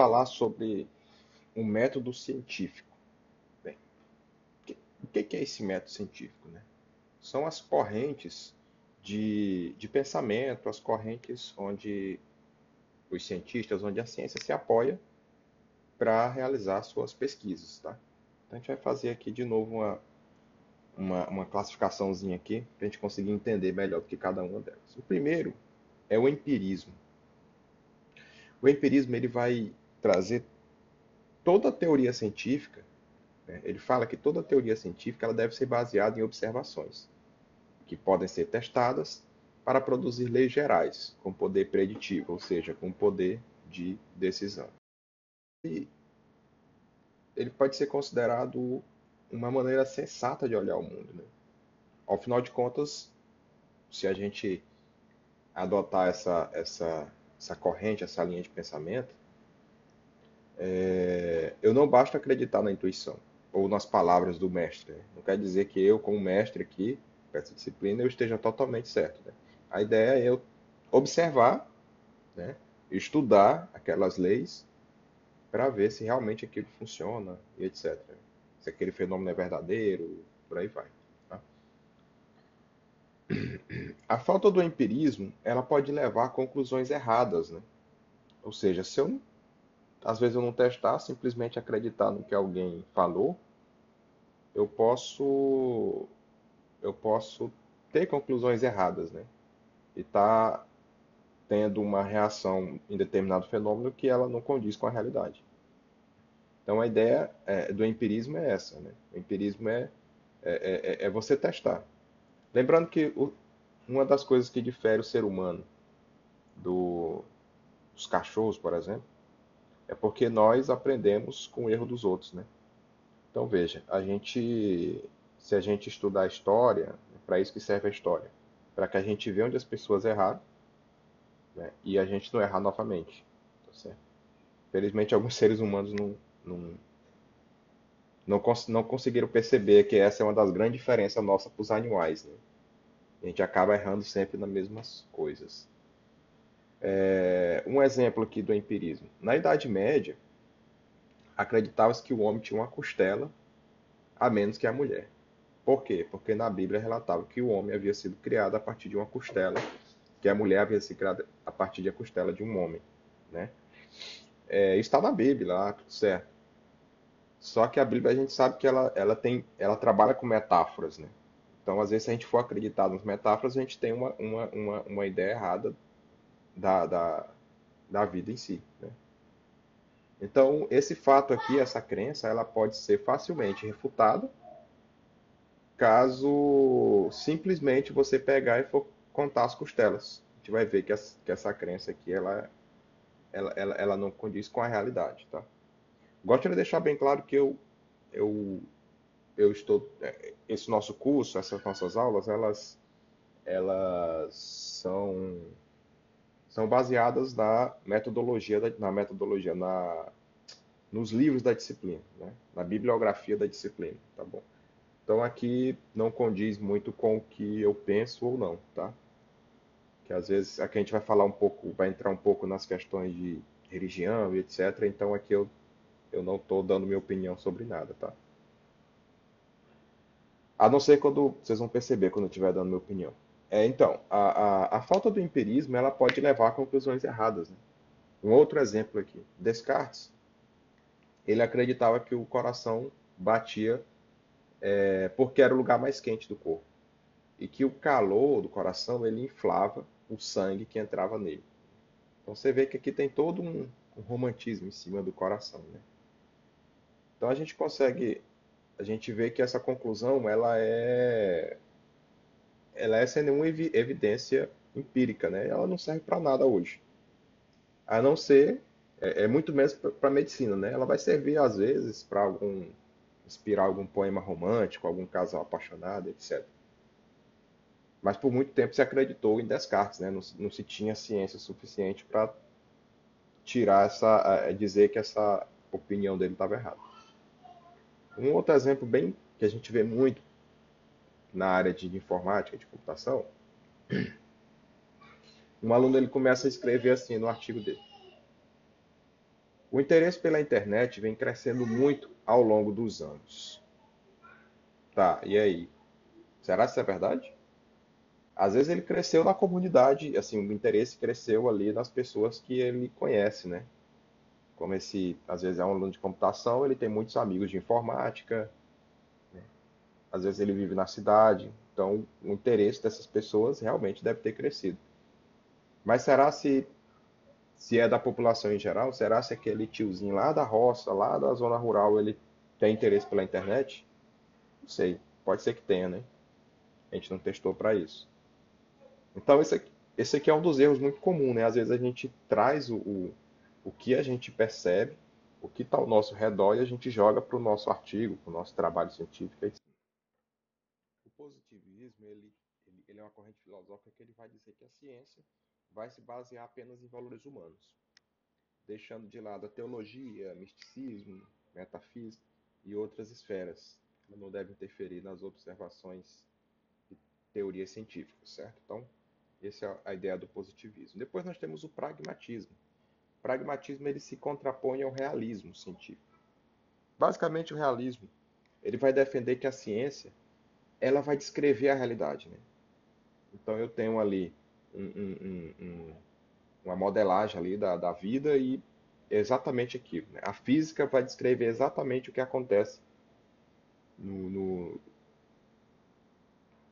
falar sobre um método científico. Bem, o que é esse método científico, né? São as correntes de pensamento, as correntes onde os cientistas, onde a ciência se apoia para realizar suas pesquisas, tá? Então a gente vai fazer aqui de novo uma classificaçãozinha aqui para a gente conseguir entender melhor do que cada uma delas. O primeiro é o empirismo. O empirismo ele vai trazer toda a teoria científica, né? Ele fala que toda a teoria científica ela deve ser baseada em observações que podem ser testadas para produzir leis gerais com poder preditivo, ou seja, com poder de decisão. E ele pode ser considerado uma maneira sensata de olhar o mundo, né? Ao final de contas, se a gente adotar essa corrente, essa linha de pensamento, eu não basta acreditar na intuição ou nas palavras do mestre, né? Não quer dizer que eu, como mestre aqui, para essa disciplina, eu esteja totalmente certo, né? A ideia é eu observar, né? Estudar aquelas leis para ver se realmente aquilo funciona e etc. Se aquele fenômeno é verdadeiro, por aí vai. Tá? A falta do empirismo, ela pode levar a conclusões erradas, né? Ou seja, se eu, às vezes eu não testar, simplesmente acreditar no que alguém falou, eu posso eu posso ter conclusões erradas, né? E tá tendo uma reação em determinado fenômeno que ela não condiz com a realidade. Então a ideia do empirismo é essa, né? O empirismo é você testar. Lembrando que uma das coisas que difere o ser humano dos cachorros, por exemplo, é porque nós aprendemos com o erro dos outros, né? Então veja, se a gente estudar a história, é para isso que serve a história, para que a gente veja onde as pessoas erraram, né? E a gente não errar novamente, tá certo? Felizmente alguns seres humanos não, não conseguiram perceber que essa é uma das grandes diferenças nossas para os animais, né? A gente acaba errando sempre nas mesmas coisas. Um exemplo aqui do empirismo. Na Idade Média, acreditava-se que o homem tinha uma costela a menos que a mulher. Por quê? Porque na Bíblia relatava que o homem havia sido criado a partir de uma costela, que a mulher havia sido criada a partir da costela de um homem, né? Isso está na Bíblia, lá, tudo certo. Só que a Bíblia a gente sabe que ela trabalha com metáforas, né? Então, às vezes, se a gente for acreditar nas metáforas, a gente tem uma ideia errada da, da, da vida em si, né? Então, esse fato aqui, essa crença, ela pode ser facilmente refutada caso simplesmente você pegar e for contar as costelas. A gente vai ver que essa crença aqui, ela não condiz com a realidade, tá? Gostaria de deixar bem claro que eu, eu estou... Esse nosso curso, essas nossas aulas, elas são baseadas nos livros da disciplina, né? Na bibliografia da disciplina, tá bom? Então aqui não condiz muito com o que eu penso ou não, tá? Que às vezes aqui a gente vai falar um pouco, vai entrar um pouco nas questões de religião e etc. Então aqui eu não estou dando minha opinião sobre nada, tá? A não ser quando vocês vão perceber quando eu estiver dando minha opinião. Então, a falta do empirismo ela pode levar a conclusões erradas, né? Um outro exemplo aqui. Descartes, ele acreditava que o coração batia porque era o lugar mais quente do corpo. E que o calor do coração ele inflava o sangue que entrava nele. Então você vê que aqui tem todo um romantismo em cima do coração, né? Então a gente vê que essa conclusão ela é sem nenhuma evidência empírica, né? Ela não serve para nada hoje, a não ser muito menos para a medicina, né? Ela vai servir às vezes para inspirar algum poema romântico, algum casal apaixonado, etc. Mas por muito tempo se acreditou em Descartes, né? Não se tinha ciência suficiente para dizer que essa opinião dele estava errada. Um outro exemplo bem que a gente vê muito na área de informática, de computação, um aluno ele começa a escrever assim no artigo dele: O interesse pela internet vem crescendo muito ao longo dos anos. Tá, e aí? Será que isso é verdade? Às vezes ele cresceu na comunidade, assim, o interesse cresceu ali nas pessoas que ele conhece, né? Como esse, às vezes é um aluno de computação, ele tem muitos amigos de informática, às vezes ele vive na cidade, então o interesse dessas pessoas realmente deve ter crescido. Mas será se é da população em geral? Será se aquele tiozinho lá da roça, lá da zona rural, ele tem interesse pela internet? Não sei, pode ser que tenha, né? A gente não testou para isso. Então esse aqui é um dos erros muito comum, né? Às vezes a gente traz o que a gente percebe, o que está ao nosso redor e a gente joga para o nosso artigo, para o nosso trabalho científico. O positivismo, ele é uma corrente filosófica que ele vai dizer que a ciência vai se basear apenas em valores humanos, deixando de lado a teologia, misticismo, metafísica e outras esferas. Ela não deve interferir nas observações de teorias científicas, certo? Então, essa é a ideia do positivismo. Depois nós temos o pragmatismo. O pragmatismo ele se contrapõe ao realismo científico. Basicamente, o realismo ele vai defender que a ciência ela vai descrever a realidade, né? Então eu tenho ali um, um, uma modelagem ali da vida e é exatamente aquilo, né? A física vai descrever exatamente o que acontece no, no,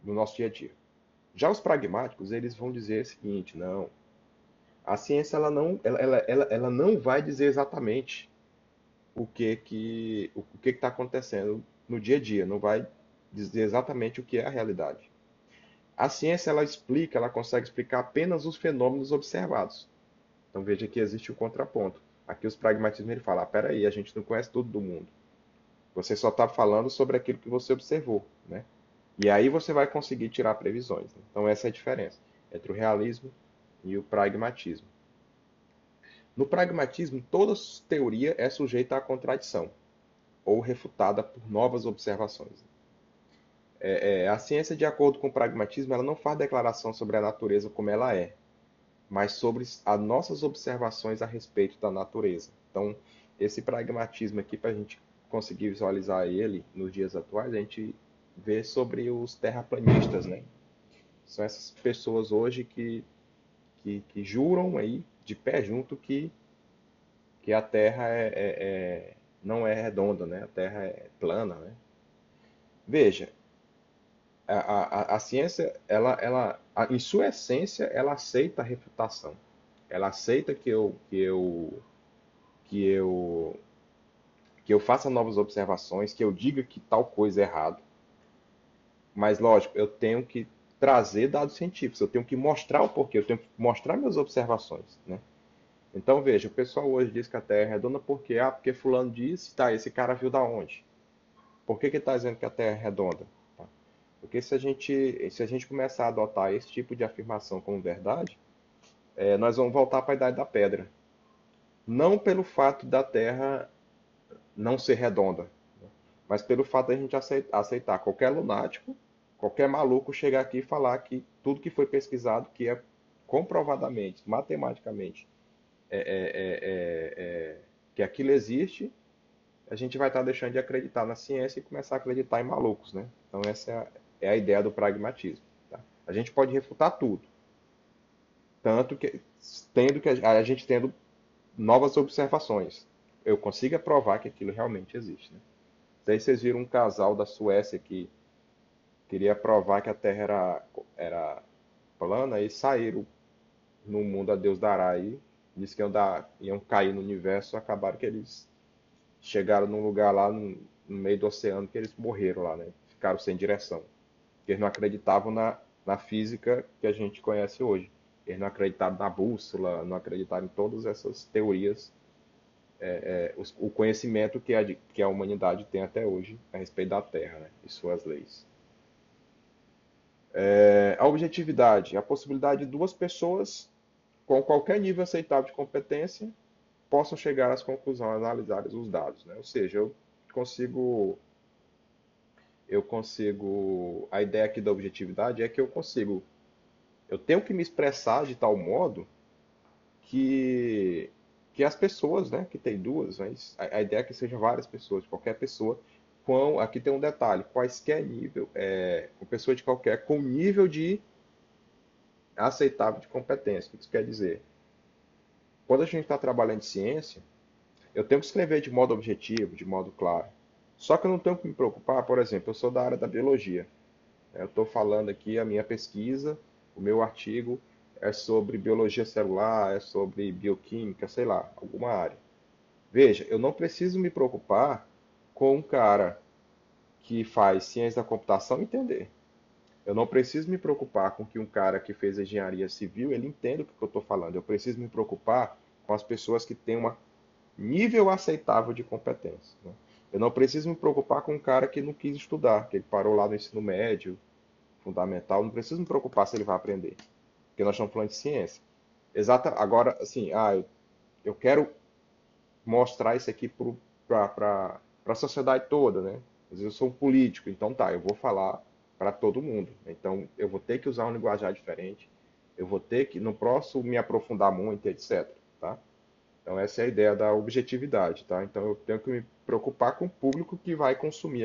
no nosso dia a dia. Já os pragmáticos, eles vão dizer o seguinte, não, a ciência ela não vai dizer exatamente o que está acontecendo no dia a dia, não vai dizer exatamente o que é a realidade. A ciência ela explica, ela consegue explicar apenas os fenômenos observados. Então veja que existe o contraponto. Aqui os pragmatismos ele fala, ah, peraí, a gente não conhece tudo do mundo. Você só está falando sobre aquilo que você observou, né? E aí você vai conseguir tirar previsões, né? Então essa é a diferença entre o realismo e o pragmatismo. No pragmatismo, toda teoria é sujeita à contradição ou refutada por novas observações. A ciência, de acordo com o pragmatismo, ela não faz declaração sobre a natureza como ela é, mas sobre as nossas observações a respeito da natureza. Então, esse pragmatismo aqui, para a gente conseguir visualizar ele nos dias atuais, a gente vê sobre os terraplanistas, né? São essas pessoas hoje que juram aí, de pé junto, que a Terra não é redonda, né? A Terra é plana, né? Veja, a ciência, em sua essência, ela aceita a refutação. Ela aceita que eu, que eu faça novas observações, que eu diga que tal coisa é errado. Mas, lógico, eu tenho que trazer dados científicos, eu tenho que mostrar o porquê, eu tenho que mostrar minhas observações, né? Então, veja, o pessoal hoje diz que a Terra é redonda porque, porque fulano disse, tá, esse cara viu da onde? Por que que está dizendo que a Terra é redonda? Tá? Porque se a gente começar a adotar esse tipo de afirmação como verdade, nós vamos voltar para a Idade da Pedra. Não pelo fato da Terra não ser redonda, mas pelo fato de a gente aceitar qualquer lunático, qualquer maluco chegar aqui e falar que tudo que foi pesquisado, que é comprovadamente, matematicamente, que aquilo existe, a gente vai estar deixando de acreditar na ciência e começar a acreditar em malucos, né? Então essa é a ideia do pragmatismo. Tá? A gente pode refutar tudo, tanto que a gente tendo novas observações, eu consiga provar que aquilo realmente existe, né? Daí vocês viram um casal da Suécia que queria provar que a Terra era plana e saíram no mundo a Deus dará aí. Disse que iam cair no universo, acabaram que eles chegaram num lugar lá no meio do oceano que eles morreram lá, né? Ficaram sem direção. Porque eles não acreditavam na física que a gente conhece hoje. Eles não acreditaram na bússola, não acreditaram em todas essas teorias, o conhecimento que a humanidade tem até hoje a respeito da Terra, né? E suas leis. A objetividade, a possibilidade de duas pessoas com qualquer nível aceitável de competência possam chegar às conclusões, analisar os dados, né? Ou seja, consigo, a ideia aqui da objetividade é que eu tenho que me expressar de tal modo que, que as pessoas, né, que tem duas, mas a ideia é que seja várias pessoas, qualquer pessoa, aqui tem um detalhe, quaisquer nível, uma pessoa de qualquer, com nível de aceitável de competência. O que isso quer dizer? Quando a gente está trabalhando em ciência, eu tenho que escrever de modo objetivo, de modo claro. Só que eu não tenho que me preocupar, por exemplo, eu sou da área da biologia. Eu estou falando aqui a minha pesquisa, o meu artigo é sobre biologia celular, é sobre bioquímica, sei lá, alguma área. Veja, eu não preciso me preocupar com um cara que faz ciência da computação entender. Eu não preciso me preocupar com que um cara que fez engenharia civil ele entenda o que eu estou falando. Eu preciso me preocupar com as pessoas que têm um nível aceitável de competência, né? Eu não preciso me preocupar com um cara que não quis estudar, que ele parou lá no ensino médio, fundamental. Não preciso me preocupar se ele vai aprender, porque nós estamos falando de ciência. Exata. Agora, assim, eu quero mostrar isso aqui para a sociedade toda, né? Às vezes eu sou um político, então tá, eu vou falar para todo mundo. Então eu vou ter que usar um linguajar diferente, eu vou ter que, não posso me aprofundar muito, etc. Tá? Então essa é a ideia da objetividade, tá? Então eu tenho que me preocupar com o público que vai consumir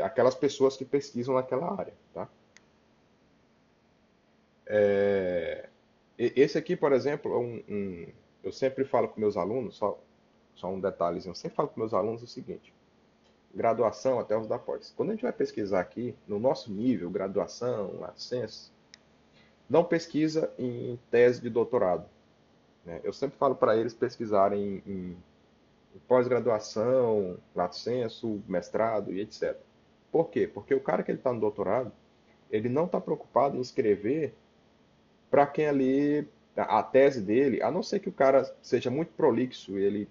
aquelas pessoas que pesquisam naquela área, tá? Esse aqui, por exemplo, eu sempre falo com meus alunos, só um detalhezinho, eu sempre falo com meus alunos o seguinte: graduação até os da pós. Quando a gente vai pesquisar aqui, no nosso nível, graduação, licença, não pesquisa em tese de doutorado, né? Eu sempre falo para eles pesquisarem em pós-graduação, lato sensu, mestrado e etc. Por quê? Porque o cara que ele está no doutorado, ele não está preocupado em escrever para quem ali a tese dele, a não ser que o cara seja muito prolixo, ele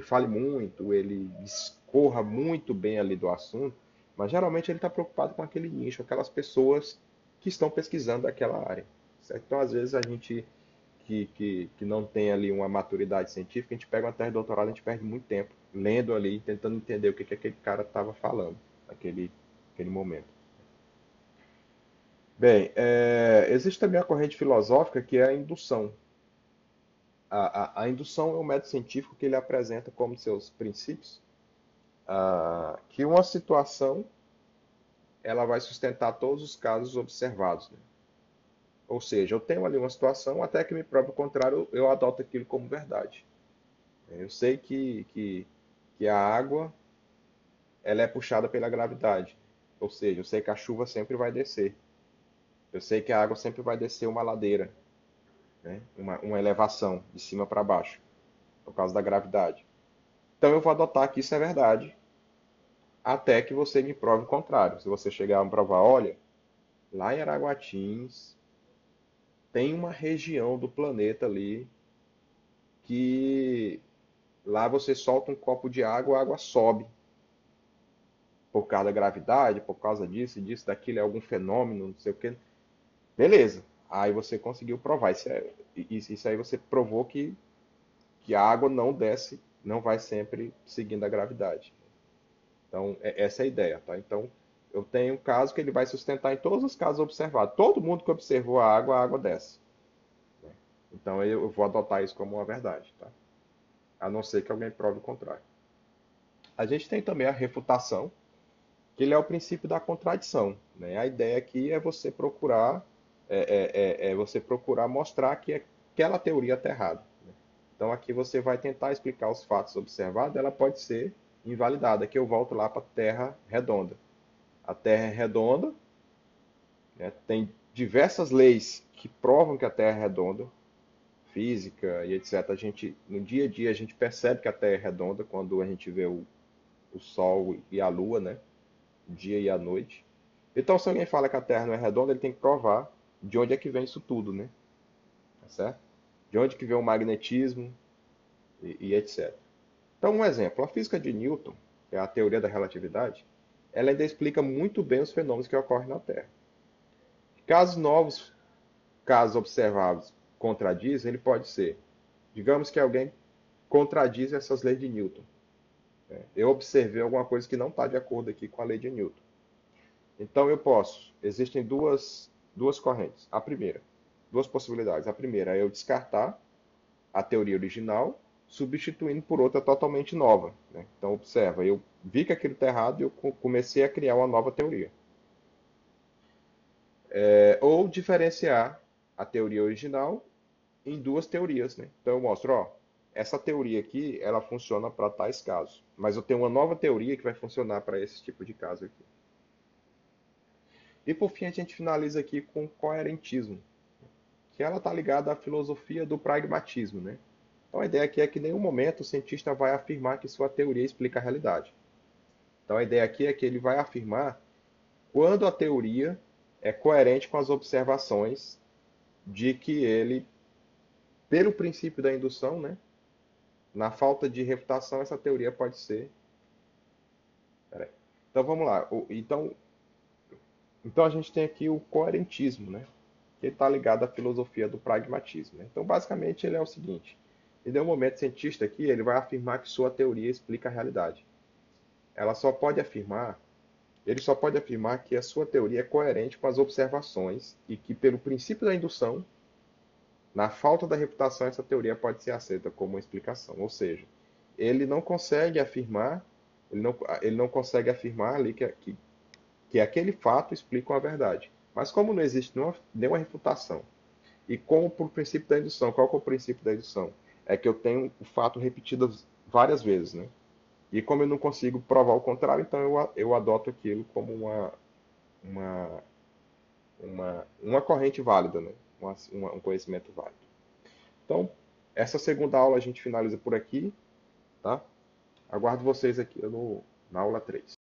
fale muito, ele discorra muito bem ali do assunto, mas geralmente ele está preocupado com aquele nicho, aquelas pessoas que estão pesquisando aquela área, certo? Então, às vezes, a gente que não tem ali uma maturidade científica, a gente pega uma tese de doutorado, a gente perde muito tempo lendo ali, tentando entender o que aquele cara estava falando naquele momento. Bem, existe também a corrente filosófica que é a indução. A indução é um método científico que ele apresenta como seus princípios que uma situação ela vai sustentar todos os casos observados, né? Ou seja, eu tenho ali uma situação, até que me prove o contrário, eu adoto aquilo como verdade. Eu sei que a água ela é puxada pela gravidade. Ou seja, eu sei que a chuva sempre vai descer. Eu sei que a água sempre vai descer uma ladeira, né? Uma elevação de cima para baixo, por causa da gravidade. Então eu vou adotar que isso é verdade, até que você me prove o contrário. Se você chegar a me provar, olha, lá em Araguatins tem uma região do planeta ali que lá você solta um copo de água, a água sobe por causa da gravidade, por causa disso, daquilo, é algum fenômeno, não sei o quê. Beleza. Aí você conseguiu provar. Isso aí você provou que a água não desce, não vai sempre seguindo a gravidade. Então, essa é a ideia, tá? Então, eu tenho um caso que ele vai sustentar em todos os casos observados. Todo mundo que observou a água desce, né? Então, eu vou adotar isso como uma verdade, tá? A não ser que alguém prove o contrário. A gente tem também a refutação, que ele é o princípio da contradição, né? A ideia aqui é você procurar mostrar que aquela teoria está errada, né? Então, aqui você vai tentar explicar os fatos observados, ela pode ser invalidada. Aqui eu volto lá para a Terra redonda. A Terra é redonda, né? Tem diversas leis que provam que a Terra é redonda, física e etc. No dia a dia a gente percebe que a Terra é redonda quando a gente vê o Sol e a Lua, né? O dia e a noite. Então, se alguém fala que a Terra não é redonda, ele tem que provar de onde é que vem isso tudo, né? Tá certo? De onde que vem o magnetismo e etc. Então, um exemplo, a física de Newton, que é a teoria da relatividade, ela ainda explica muito bem os fenômenos que ocorrem na Terra. Casos novos, casos observados contradizem, ele pode ser, digamos que alguém contradiz essas leis de Newton, né? Eu observei alguma coisa que não está de acordo aqui com a lei de Newton. Então existem duas correntes. Duas possibilidades. A primeira é eu descartar a teoria original, substituindo por outra totalmente nova, né? Então, observa, eu vi que aquilo está errado e eu comecei a criar uma nova teoria. Ou diferenciar a teoria original em duas teorias, né? Então, eu mostro, ó, essa teoria aqui, ela funciona para tais casos, mas eu tenho uma nova teoria que vai funcionar para esse tipo de caso aqui. E por fim, a gente finaliza aqui com coerentismo, que ela está ligada à filosofia do pragmatismo, né? Então a ideia aqui é que em nenhum momento o cientista vai afirmar que sua teoria explica a realidade. Então a ideia aqui é que ele vai afirmar quando a teoria é coerente com as observações de que ele, pelo princípio da indução, né, na falta de refutação, essa teoria pode ser. Peraí. Então vamos lá. Então a gente tem aqui o coerentismo, né? Que está ligado à filosofia do pragmatismo, né? Então basicamente ele é o seguinte: em nenhum momento cientista aqui ele vai afirmar que sua teoria explica a realidade. Ela só pode afirmar, ele só pode afirmar que a sua teoria é coerente com as observações e que pelo princípio da indução, na falta da refutação, essa teoria pode ser aceita como uma explicação. Ou seja, ele não consegue afirmar, ele não consegue afirmar ali que aquele fato explica uma verdade. Mas como não existe nenhuma refutação, e como por princípio da indução, qual que é o princípio da indução? É que eu tenho o fato repetido várias vezes, né? E como eu não consigo provar o contrário, então eu adoto aquilo como uma, uma corrente válida, né? Um conhecimento válido. Então, essa segunda aula a gente finaliza por aqui, tá? Aguardo vocês aqui na aula 3.